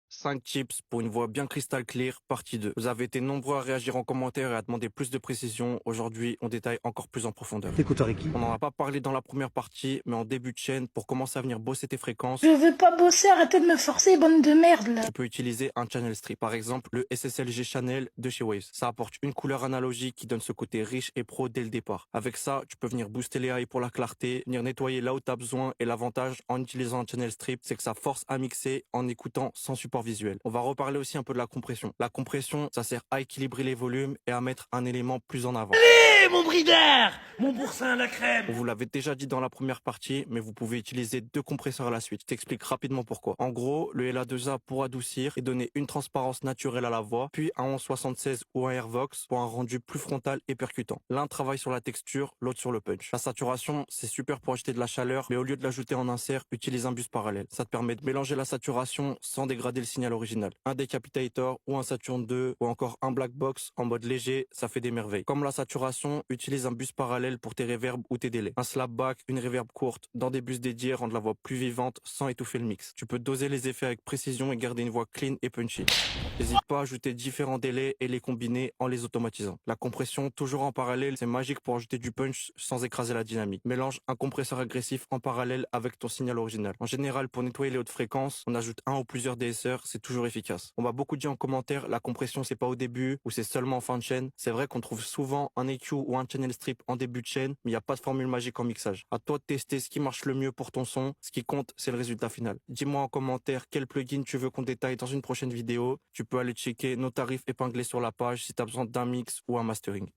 5 tips pour une voix bien cristal clear, partie 2. Vous avez été nombreux à réagir en commentaire et à demander plus de précision. Aujourd'hui, on détaille encore plus en profondeur. T'écouterais qui? On n'en a pas parlé dans la première partie, mais en début de chaîne, pour commencer à venir bosser tes fréquences, Je veux pas bosser, arrêtez de me forcer, bande de merde là. tu peux utiliser un channel strip. Par exemple, le SSLG Channel de chez Waves. Ça apporte une couleur analogique qui donne ce côté riche et pro dès le départ. Avec ça, tu peux venir booster les haies pour la clarté, venir nettoyer là où tu as besoin. Et l'avantage en utilisant un channel strip, c'est que ça force à mixer en écoutant sans support visuel. On va reparler aussi un peu de la compression. La compression, ça sert à équilibrer les volumes et à mettre un élément plus en avant. Hé, mon bridard! Mon boursin à la crème! On vous l'avait déjà dit dans la première partie, mais vous pouvez utiliser 2 compresseurs à la suite. Je t'explique rapidement pourquoi. En gros, le LA2A pour adoucir et donner une transparence naturelle à la voix, puis un 1176 ou un Airvox pour un rendu plus frontal et percutant. L'un travaille sur la texture, l'autre sur le punch. La saturation, c'est super pour ajouter de la chaleur, mais au lieu de l'ajouter en insert, utilise un bus parallèle. Ça te permet de mélanger la saturation sans dégrader le signal original. Un Decapitator ou un Saturn 2 ou encore un Black Box en mode léger, ça fait des merveilles. Comme la saturation, utilise un bus parallèle pour tes reverbs ou tes délais. Un slapback, une reverb courte, dans des bus dédiés rendent la voix plus vivante sans étouffer le mix. Tu peux doser les effets avec précision et garder une voix clean et punchy. N'hésite pas à ajouter différents délais et les combiner en les automatisant. La compression, toujours en parallèle, c'est magique pour ajouter du punch sans écraser la dynamique. Mélange un compresseur agressif en parallèle avec ton signal original. En général, pour nettoyer les hautes fréquences, on ajoute un ou plusieurs DSR, c'est toujours efficace. On m'a beaucoup dit en commentaire, la compression c'est pas au début ou c'est seulement en fin de chaîne. C'est vrai qu'on trouve souvent un EQ ou un channel strip en début de chaîne, mais il n'y a pas de formule magique en mixage. À toi de tester ce qui marche le mieux pour ton son. Ce qui compte, c'est le résultat final. Dis-moi en commentaire quel plugin tu veux qu'on détaille dans une prochaine vidéo. Tu peux aller checker nos tarifs épinglés sur la page si tu as besoin d'un mix ou un mastering.